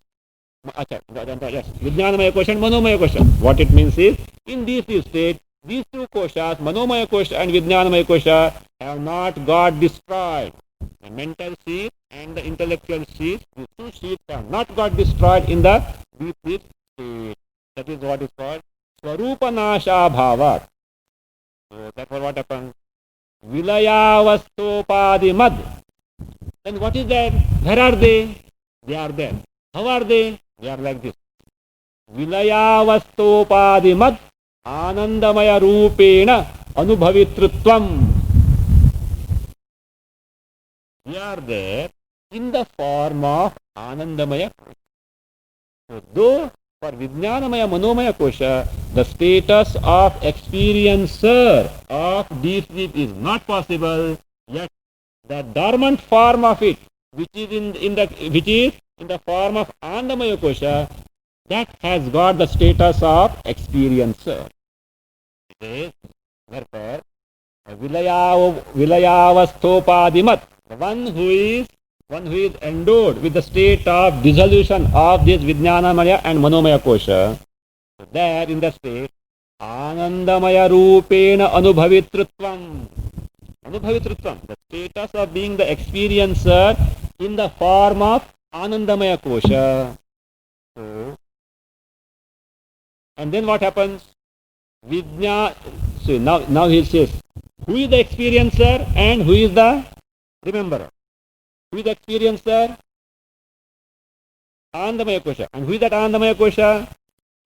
yes, Vijnanamaya Kosha and Manomaya Kosha. What it means is, in this state, these two koshas, Manomaya Kosha and Vijnanamaya Kosha, have not got destroyed. The mental seat and the intellectual seat, these two seats have not got destroyed in the deep sleep state. That is what is called Swarupa Nasha Bhavat. So therefore what happens? Vilayavastopadi Mad. Then what is there? Where are they? They are there. How are they? They are like this. Vilayavastopadi Mad Anandamaya Rupena Anubhavitrutvam. They are there in the form of Anandamaya. So though for Vijnanamaya Manomaya Kosha, the status of experiencer of deep sleep is not possible, yet the dormant form of it, which is in the form of Anandamaya Kosha, that has got the status of experiencer. Therefore, Vilayavasthopadimat, the one who is endowed with the state of dissolution of this Vijnanamaya and Manomaya Kosha, so there in the state, Anandamaya Rupena Anubhavitrutvam. Anubhavitrutvam, the status of being the experiencer in the form of Anandamaya Kosha. So, and then what happens? So now he says, who is the experiencer and who is the rememberer? Who is the experiencer? Anandamaya Kosha. And who is that Anandamaya Kosha?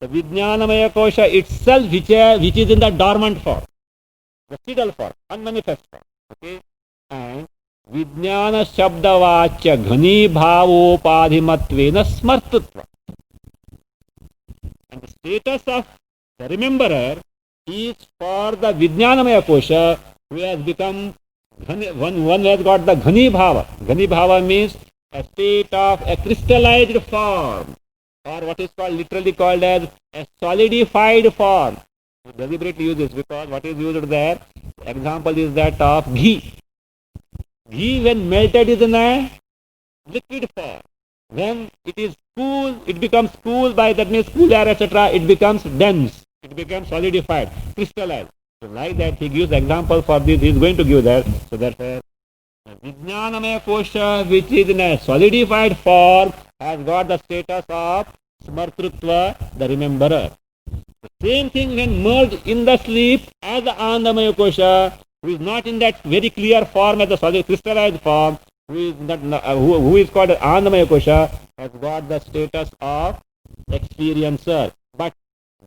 The Vijnanamaya Kosha itself, which is in the dormant form, the subtle form, unmanifest form. Okay? And Vijnana Shabdavachya Ghani Bhavopadhimatvena Smartutva. And the status of the rememberer is for the Vijnanamaya Kosha, who has become one has got the Ghani Bhava. Ghani Bhava means a state of a crystallized form, or what is literally called as a solidified form. Deliberately use this because what is used there? Example is that of ghee. Ghee when melted is in a liquid form. When it is cool, it becomes cool by that means cool air, etc. It becomes dense. It becomes solidified, crystallized. So like that, he gives example for this. He is going to give that. So therefore, Vijnanamaya Kosha, which is in a solidified form, has got the status of Smartrutva, the rememberer. The same thing when merged in the sleep as the Anandamaya Kosha, who is not in that very clear form as the solid crystallized form, who is called Anandamaya Kosha, has got the status of experiencer. But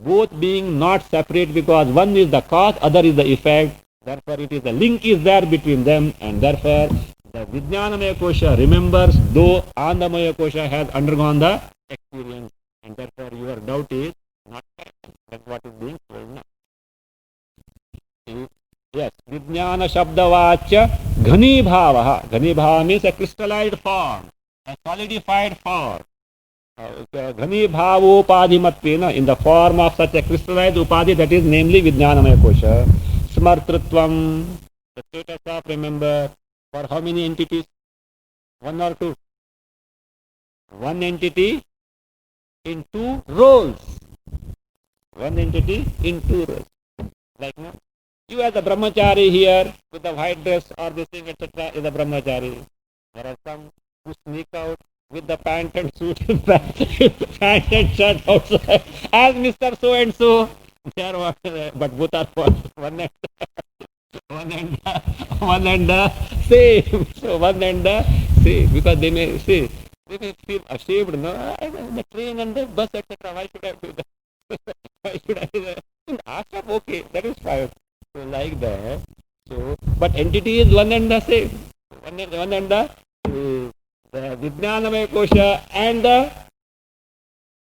both being not separate because one is the cause, other is the effect. Therefore, it is the link is there between them, and therefore the Vijnanamaya Kosha remembers, though Anandamaya Kosha has undergone the experience, and therefore your doubt is not correct. That's what is being told now. Yes, Vijnana Shabdavachya Ghani Bhava. Ghani Bhava means a crystallized form, a solidified form. Ghani Bhavopadhimatvena, in the form of such a crystallized upadhi, that is namely Vijnanamaya Kosha. Smartrutvam, the status of remember, for how many entities? One or two? One entity in two roles. One entity in two roles. Like now, you as a brahmachari here with the white dress or this thing, etc. is a brahmachari. There are some who sneak out with the pant and suit and pant and shirt outside as Mr. So and so. They are but both are one and same. So one and same, because they may say, they may feel ashamed. No, the train and the bus, etc. Why should I do that? Why should I do that? In ashram, okay, that is fine. So like that. So, but entity is one and the same. One and the Vijnanamaya Kosha and the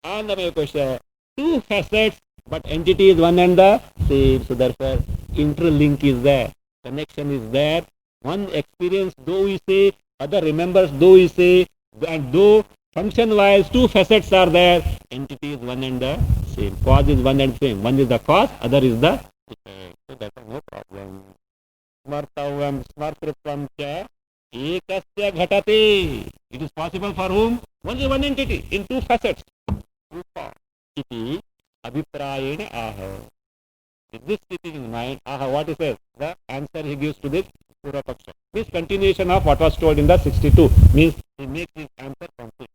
Anandamaya Kosha. Two facets, but entity is one and the same. So therefore, interlink is there. Connection is there. One experience, though we say, other remembers, though we say, and though function-wise two facets are there, entity is one and the same. Cause is one and same. One is the cause, other is the effect. So that's no problem. Smartavam, smartrutvam cha ekasya ghatate. It is possible for whom? Only one entity in two facets. Iti abhiprayena aha. With this sitting in mind, aha, what he says? The answer he gives to this Pura Paksha. This continuation of what was told in the 62 means he makes his answer complete.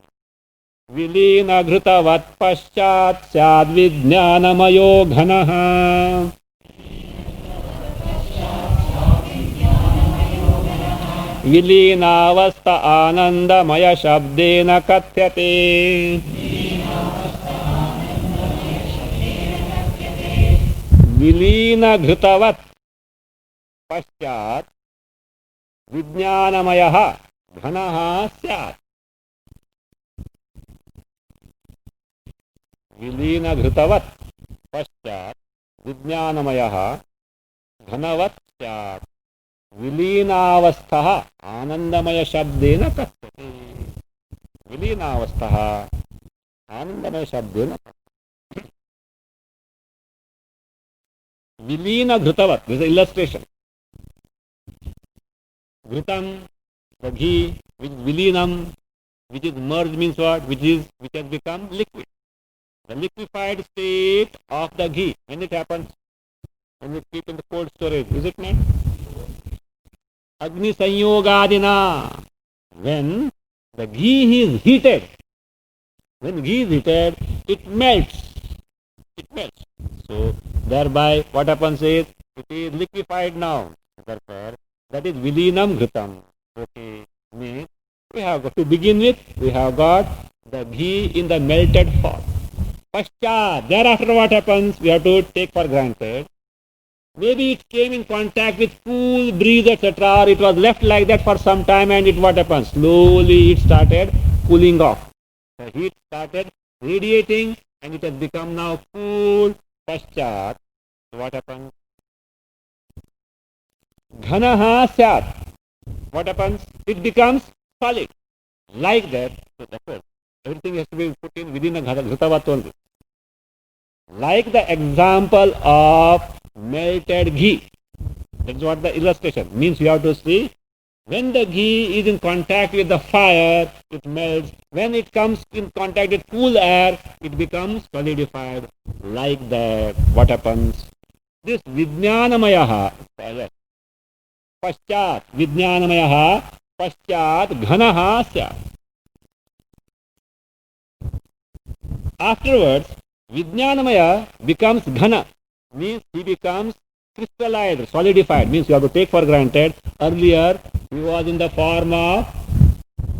Vilina ghrutavat paschat syad vijnanamayo ghanaha. Vilinavasta anandamaya shabdena kathyate. Vilina ghrutavat paschat vijnanamaya ghanaha syat. Vilina ghrutavat paschat vijnanamaya ghanavat syat. विलीनावस्था आनंदमय शब्देन कथ्यते. विलीनावस्था आनंदमय शब्देन विलीन घृतवत. This is illustration. Ghritam, the ghee, which vilinam, which is merged, means what? Which has become liquid. The liquefied state of the ghee, when it happens, when we keep in the cold storage, is it not? Agni Sanyogadina. When the ghee is heated, it melts. It melts. So thereby what happens is it is liquefied now. Therefore, that is Vilinam Ghritam. Okay. Means we have got to begin with, we have got the ghee in the melted form. Paschat, thereafter what happens? We have to take for granted. Maybe it came in contact with cool breeze, etc. Or it was left like that for some time, and it what happens? Slowly it started cooling off. The heat started radiating and it has become now cool. Paschat. What happens? Ghanaha syat. What happens? It becomes solid. Like that. So therefore, everything has to be put in within a ghrutavat only. Like the example of melted ghee. That's what the illustration means. You have to see, when the ghee is in contact with the fire, it melts. When it comes in contact with cool air, it becomes solidified. Like that, what happens? This Vijnanamayaha, Paschat, Vijnanamayaha, Paschat, Ghanaha Syat. Afterwards, Vijnanamaya becomes Ghana, means he becomes crystallized, solidified, means you have to take for granted. Earlier, he was in the form of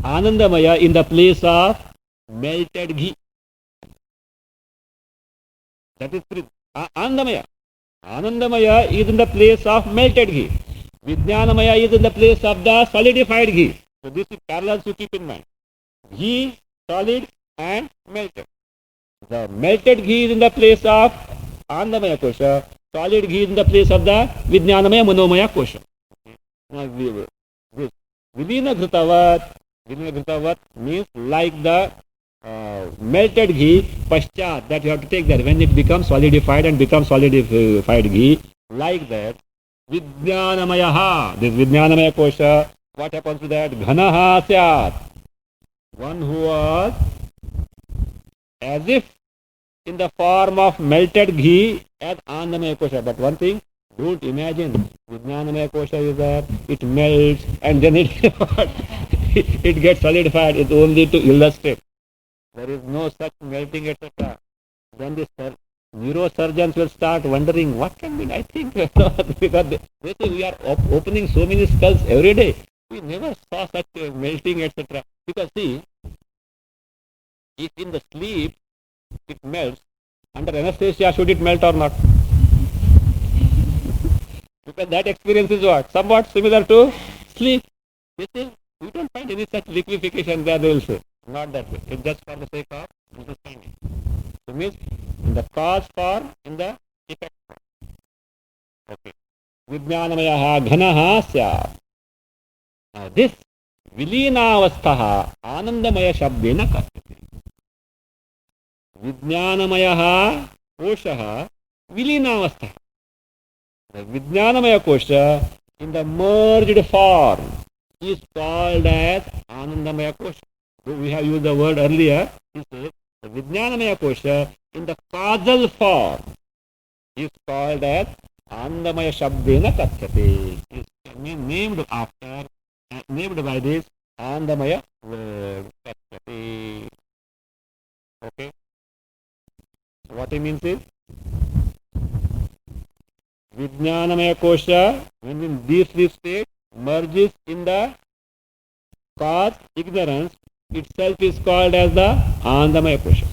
Anandamaya in the place of melted ghee. That is Anandamaya. Anandamaya is in the place of melted ghee. Vijnanamaya is in the place of the solidified ghee. So this is parallels to keep in mind. Ghee, solid and melted. The melted ghee is in the place of Anandamaya Kosha. Solid ghee is in the place of the Vijnanamaya Manomaya Kosha. Now, this Vilina Ghritavat means like the melted ghee, Paschat, that you have to take that when it becomes solidified and becomes solidified ghee, like that. Vijnanamayaha, this Vijnanamaya Kosha, what happens to that? Ghanaha Syat. One who was as if in the form of melted ghee as Anandamaya Kosha. But one thing, don't imagine Vijnanamaya Kosha is that it melts and then it gets solidified. It's only to illustrate. There is no such melting, etc. Then the neurosurgeons will start wondering what can be. I think because they say we are opening so many skulls every day. We never saw such melting, etc. Because see, if in the sleep it melts, under anesthesia should it melt or not? Because that experience is what? Somewhat similar to sleep. They say we don't find any such liquefaction there, they will say. Not that way. It's just for the sake of understanding. So means in the cause form, in the effect form. Okay. Vijnanamayaha ghanaha syat. Now this Vilinavasthaha Anandamaya Shabdena Kasyate. Vijnanamayaha Koshaha Vilinavasthaha. The Vijnanamaya Kosha in the merged form is called as Anandamaya Kosha. We have used the word earlier. He says the Vijnanamaya Kosha in the causal form is called as Anandamaya Shabdena Kasyate. Is named after, named by this Anandamaya word Kasyate. Okay. So what he means is Vijnanamaya Kosha, when in this state merges in the cause, ignorance, itself is called as the Anandamaya Kosha.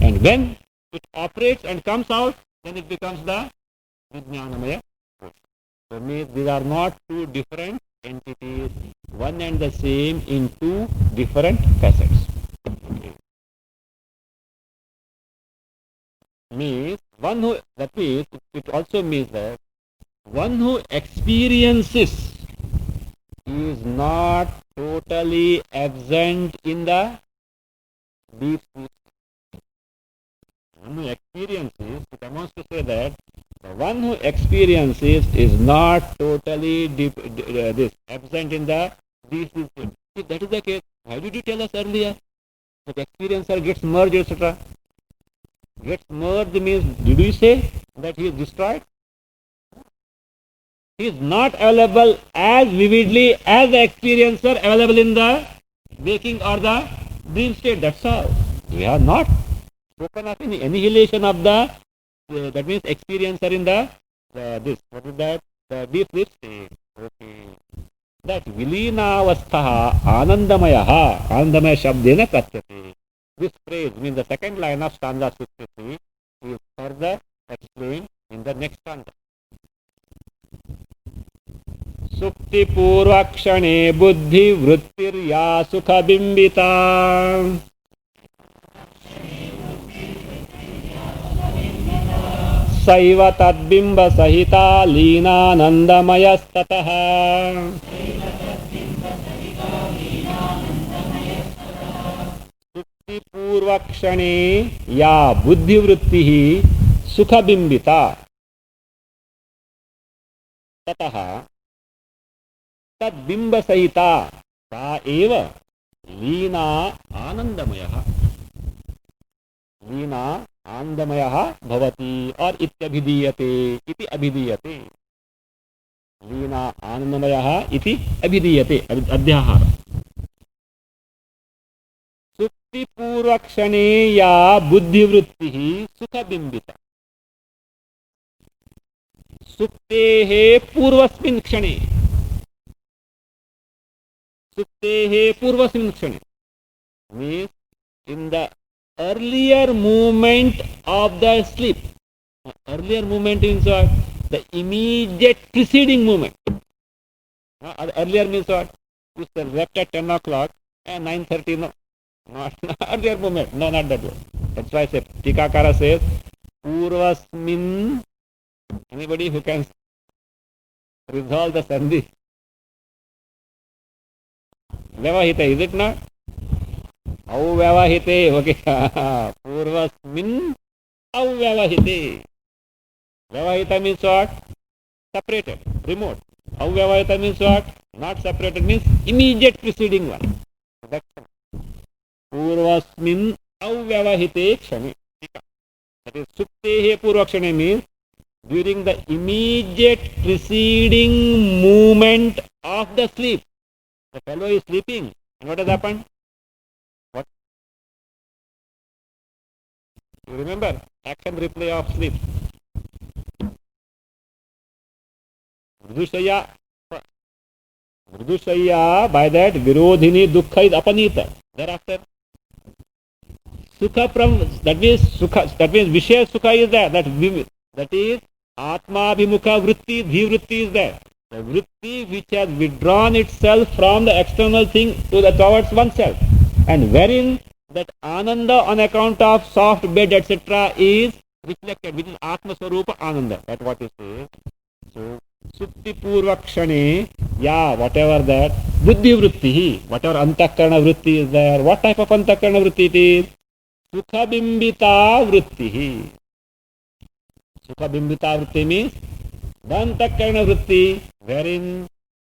And when it operates and comes out, then it becomes the Vijnanamaya Kosha. So means these are not two different entities, one and the same in two different facets. Okay. Means one who, that means it also means that one who experiences is not totally absent in the deep sleep. One who experiences, it amounts to say that the one who experiences is not totally absent in the deep sleep. If that is the case, why did you tell us earlier that experiencer gets merged, etc.? Gets merged means, did we say that he is destroyed? He is not available as vividly as the experiencer available in the waking or the dream state. That's all. We have not spoken of any annihilation of the, that means experiencer in the, this, what is that? The deep sleep state. Okay. That Vilinavasthaha Anandamayaha, Anandamaya Shabdena Kasyate. This phrase means the second line of stanza 63 is further explained in the next stanza. Sukti Purvakshane Buddhi Vrittirya Sukha Bimbita Saiva Tadbimba Sahita Lina Nandamayastataha. पूर्व क्षणे या बुद्धिवृत्ति सुखबिंबिता ततः तद्बिंब सहिता सा एव लीना आनंदमयः भवति और इत्यभिधीयते इति अभिधीयते लीना आनंदमयः इति अभिधीयते अध्याहार सुप्ति पूर्व क्षणे या बुद्धिवृत्ति सुखबिंबिता सुप्तेः पूर्वस्मिन् क्षणे means in the earlier movement of the sleep. Earlier movement means what? The immediate preceding movement. Earlier means what? You left at 10 o'clock and 9:30, no. Not earlier movement. No, not that one. That's why I say, Tikakara says, Purvasmin. Anybody who can resolve the sandhi? Vyavahite, is it not? Avyavahite, okay. Purvasmin avyavahite. Vyavahita means what? Separated, remote. Avyavahita means what? Not separated, means immediate preceding one. That's Purvasmin avyavahite kshane. That is, Suptehe purvakshane means during the immediate preceding movement of the sleep. The fellow is sleeping. And what has happened? What? You remember? Action replay of sleep. Mridusaya. By that, Virodhini Dukkha is apanita. Thereafter, Sukha that means Vishaya Sukha is there. That is Atma Abhimukha Vritti, Dhivritti is there. The vritti which has withdrawn itself from the external thing towards oneself, and wherein that ananda on account of soft bed etc. is reflected, which is Atma Swarupa Ananda. That's what it says. So, Supti Purva Kshane, yeah, whatever that, Buddhi Vritti, whatever Antakarana Vritti is there, what type of Antakarana Vritti it is? Sukha Bimbita Vritti. Sukha Bimbita Vritti means the Antakarana Vritti, wherein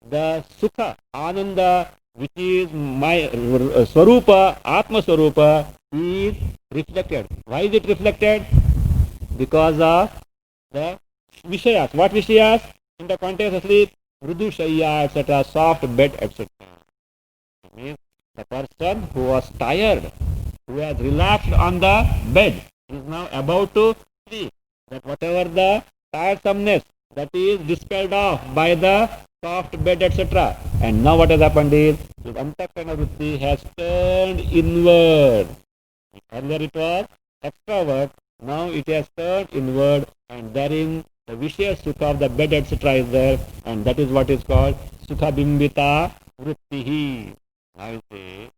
the Sukha, Ananda, which is my Swarupa, Atma Swarupa, is reflected. Why is it reflected? Because of the Vishayas. What Vishayas? In the context of sleep, Mridu Shayya, etc., soft bed, etc. It means the person who was tired, who has relaxed on the bed, is now about to sleep. That whatever the tiresomeness, that is dispelled off by the soft bed, etc. And now what has happened is, the Antakarana Vritti has turned inward. Earlier it was extrovert, now it has turned inward, and therein the Vishaya Sukha of the bed, etc. is there, and that is what is called Sukha Bimbita Vrittihi. I say,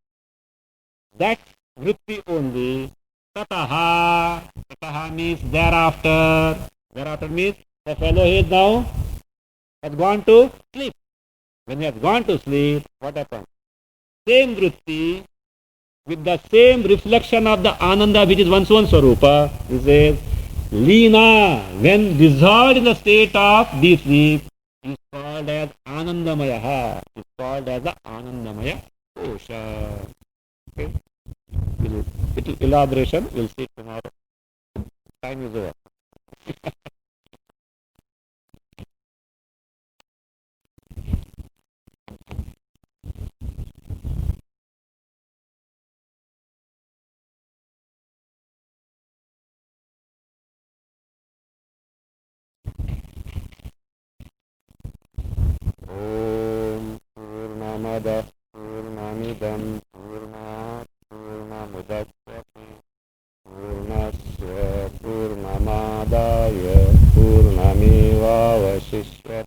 that Vritti only, Tataha. Tataha means thereafter. Thereafter means the fellow is now has gone to sleep. When he has gone to sleep, what happens? Same vritti with the same reflection of the Ananda, which is one's own Swarupa, he says, Leena, when dissolved in the state of deep sleep, is called as Anandamaya. Is called as the Anandamaya Kosha. Okay? Little elaboration, we'll see tomorrow. Time is over. Om Purnamada Purnamidam Purnat Purnamudachyate Purnasya Purnamadaya Purnameva Vashishyate